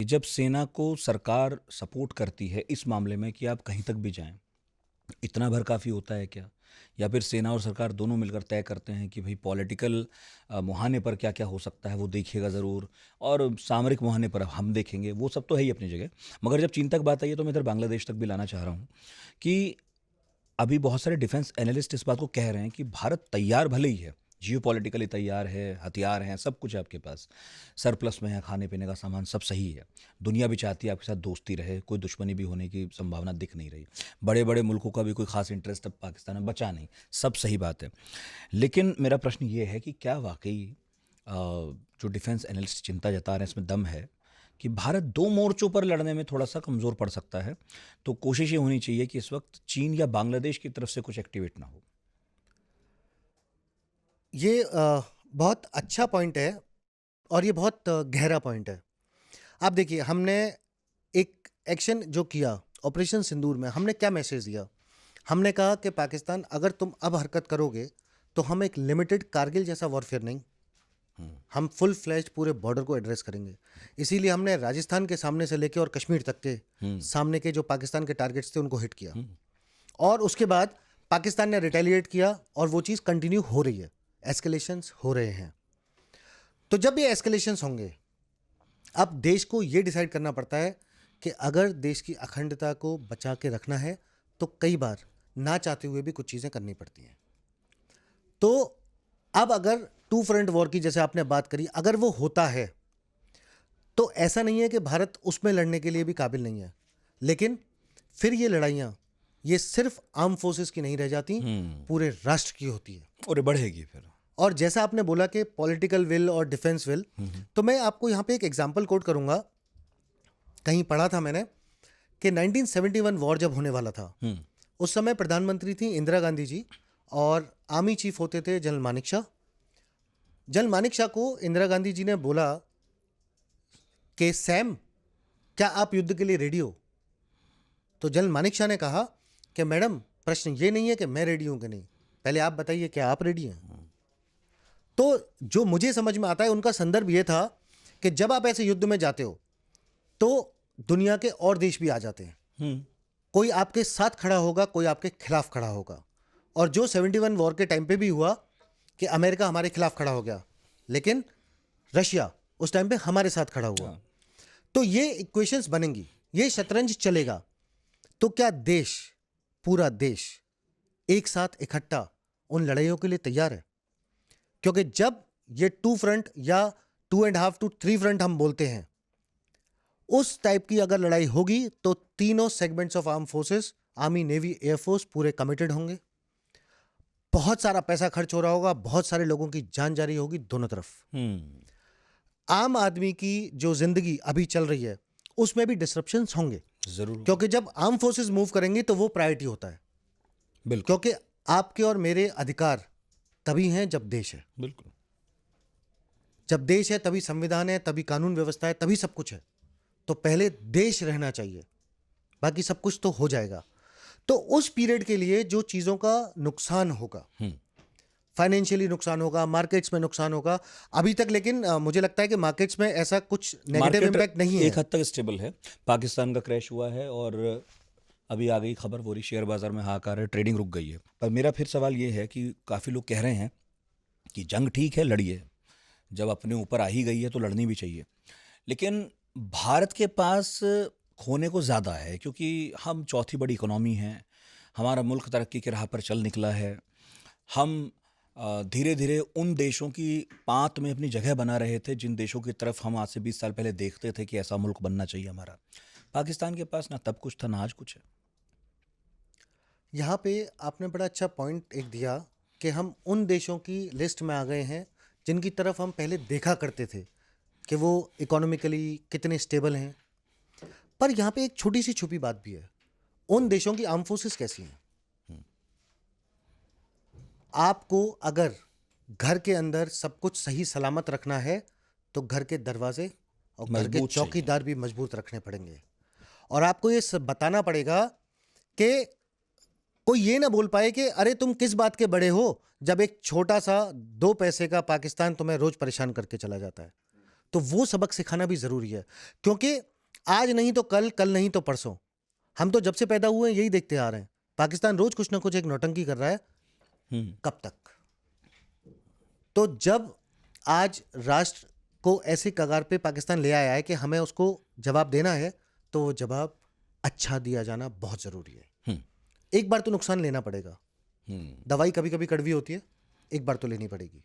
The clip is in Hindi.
जब सेना को सरकार सपोर्ट करती है इस मामले में कि आप कहीं तक भी जाएं, इतना भर काफ़ी होता है क्या? या फिर सेना और सरकार दोनों मिलकर तय करते हैं कि भाई पॉलिटिकल मुहाने पर क्या क्या हो सकता है वो देखिएगा ज़रूर, और सामरिक मुहाने पर हम देखेंगे, वो सब तो है ही अपनी जगह। मगर जब चीन तक बात आई है तो मैं इधर बांग्लादेश तक भी लाना चाह रहा हूँ कि अभी बहुत सारे डिफेंस एनालिस्ट इस बात को कह रहे हैं कि भारत तैयार भले ही है, जियोपॉलिटिकली तैयार है, हथियार हैं, सब कुछ है आपके पास, सरप्लस में है, खाने पीने का सामान सब सही है, दुनिया भी चाहती है आपके साथ दोस्ती रहे, कोई दुश्मनी भी होने की संभावना दिख नहीं रही, बड़े बड़े मुल्कों का भी कोई खास इंटरेस्ट अब पाकिस्तान में बचा नहीं, सब सही बात है। लेकिन मेरा प्रश्न ये है कि क्या वाकई जो डिफेंस एनालिस्ट चिंता जता रहे हैं इसमें दम है कि भारत दो मोर्चों पर लड़ने में थोड़ा सा कमज़ोर पड़ सकता है? तो कोशिश ये होनी चाहिए कि इस वक्त चीन या बांग्लादेश की तरफ से कुछ एक्टिवेट ना हो। ये बहुत अच्छा पॉइंट है और ये बहुत गहरा पॉइंट है। आप देखिए, हमने एक एक्शन जो किया ऑपरेशन सिंदूर में, हमने क्या मैसेज दिया? हमने कहा कि पाकिस्तान, अगर तुम अब हरकत करोगे तो हम एक लिमिटेड कारगिल जैसा वॉरफेयर नहीं, हम फुल फ्लैश्ड पूरे बॉर्डर को एड्रेस करेंगे। इसीलिए हमने राजस्थान के सामने से लेके और कश्मीर तक के सामने के जो पाकिस्तान के टारगेट्स थे उनको हिट किया, और उसके बाद पाकिस्तान ने रिटेलिएट किया और वो चीज़ कंटिन्यू हो रही है, एस्केलेशंस हो रहे हैं। तो जब ये एस्केलेशंस होंगे, अब देश को ये डिसाइड करना पड़ता है कि अगर देश की अखंडता को बचा के रखना है तो कई बार ना चाहते हुए भी कुछ चीज़ें करनी पड़ती हैं। तो अब अगर टू फ्रंट वॉर की जैसे आपने बात करी, अगर वो होता है तो ऐसा नहीं है कि भारत उसमें लड़ने के लिए भी काबिल नहीं है, लेकिन फिर ये लड़ाइयाँ ये सिर्फ आर्म फोर्सेस की नहीं रह जाती, पूरे राष्ट्र की होती है। और ये बढ़ेगी फिर। और जैसा आपने बोला कि पॉलिटिकल विल और डिफेंस विल, तो मैं आपको यहाँ पे एक एग्जांपल कोट करूंगा। कहीं पढ़ा था मैंने कि 1971 वॉर जब होने वाला था, उस समय प्रधानमंत्री थी इंदिरा गांधी जी और आर्मी चीफ होते थे जनरल मानिक शाह। जनरल मानिक शाह को इंदिरा गांधी जी ने बोला कि सैम, क्या आप युद्ध के लिए रेडी हो? तो जनरल मानिक शाह ने कहा कि मैडम, प्रश्न ये नहीं है कि मैं रेडी हूं कि नहीं, पहले आप बताइए क्या आप रेडी हैं। तो जो मुझे समझ में आता है उनका संदर्भ ये था कि जब आप ऐसे युद्ध में जाते हो तो दुनिया के और देश भी आ जाते हैं, कोई आपके साथ खड़ा होगा, कोई आपके खिलाफ खड़ा होगा। और जो 71 वॉर के टाइम पे भी हुआ कि अमेरिका हमारे खिलाफ खड़ा हो गया, लेकिन रशिया उस टाइम पे हमारे साथ खड़ा हुआ। तो ये इक्वेशंस बनेंगी, ये शतरंज चलेगा। तो क्या देश, पूरा देश एक साथ इकट्ठा उन लड़ाइयों के लिए तैयार है? क्योंकि जब ये टू फ्रंट या 2.5 to 3 फ्रंट हम बोलते हैं, उस टाइप की अगर लड़ाई होगी तो तीनों segments of arm forces, army, navy, air force पूरे कमिटेड होंगे। बहुत सारा पैसा खर्च हो रहा होगा, बहुत सारे लोगों की जान जा रही होगी दोनों तरफ। आम आदमी की जो जिंदगी अभी चल रही है उसमें भी डिसरप्शंस होंगे, जरूर। क्योंकि जब आर्म फोर्सेस मूव करेंगी तो वो प्रायोरिटी होता है। बिल्कुल। क्योंकि आपके और मेरे अधिकार तभी हैं जब देश है। बिल्कुल। जब देश है तभी संविधान है, तभी कानून व्यवस्था है, तभी सब कुछ है। तो पहले देश रहना चाहिए, बाकी सब कुछ तो हो जाएगा। तो उस पीरियड के लिए जो चीजों का नुकसान होगा, फाइनेंशियली नुकसान होगा, मार्केट्स में नुकसान होगा अभी तक, लेकिन मुझे लगता है कि मार्केट्स में ऐसा कुछ नेगेटिव मार्केट इंपैक्ट नहीं है। एक हद तक स्टेबल है। पाकिस्तान का क्रैश हुआ है और अभी आ गई खबर, पूरी शेयर बाजार में हाहाकार है, ट्रेडिंग रुक गई है। पर मेरा फिर सवाल ये है कि काफ़ी लोग कह रहे हैं कि जंग ठीक है, लड़िए, जब अपने ऊपर आ ही गई है तो लड़नी भी चाहिए। लेकिन भारत के पास खोने को ज़्यादा है, क्योंकि हम चौथी बड़ी इकोनॉमी हैं, हमारा मुल्क तरक्की की राह पर चल निकला है, हम धीरे धीरे उन देशों की पांत में अपनी जगह बना रहे थे जिन देशों की तरफ हम आज से 20 साल पहले देखते थे कि ऐसा मुल्क बनना चाहिए हमारा। पाकिस्तान के पास ना तब कुछ था ना आज कुछ है। यहाँ पे आपने बड़ा अच्छा पॉइंट एक दिया कि हम उन देशों की लिस्ट में आ गए हैं जिनकी तरफ हम पहले देखा करते थे कि वो इकोनॉमिकली कितने स्टेबल हैं। पर यहाँ पे एक छोटी सी छुपी बात भी है, उन देशों की आर्म फोर्सेस कैसी हैं। आपको अगर घर के अंदर सब कुछ सही सलामत रखना है तो घर के दरवाजे और घर के मजबूत चाहिए। चौकीदार भी मजबूत रखने पड़ेंगे। और आपको ये सब बताना पड़ेगा कि कोई ये ना बोल पाए कि अरे तुम किस बात के बड़े हो, जब एक छोटा सा 2 पैसे का पाकिस्तान तुम्हें रोज परेशान करके चला जाता है। तो वो सबक सिखाना भी जरूरी है, क्योंकि आज नहीं तो कल, कल नहीं तो परसों। हम तो जब से पैदा हुए हैं यही देखते आ रहे हैं, पाकिस्तान रोज कुछ ना कुछ एक नौटंकी कर रहा है। कब तक? तो जब आज राष्ट्र को ऐसे कगार पे पाकिस्तान ले आया है कि हमें उसको जवाब देना है, तो वो जवाब अच्छा दिया जाना बहुत जरूरी है। एक बार तो नुकसान लेना पड़ेगा। दवाई कभी कभी कड़वी होती है, एक बार तो लेनी पड़ेगी।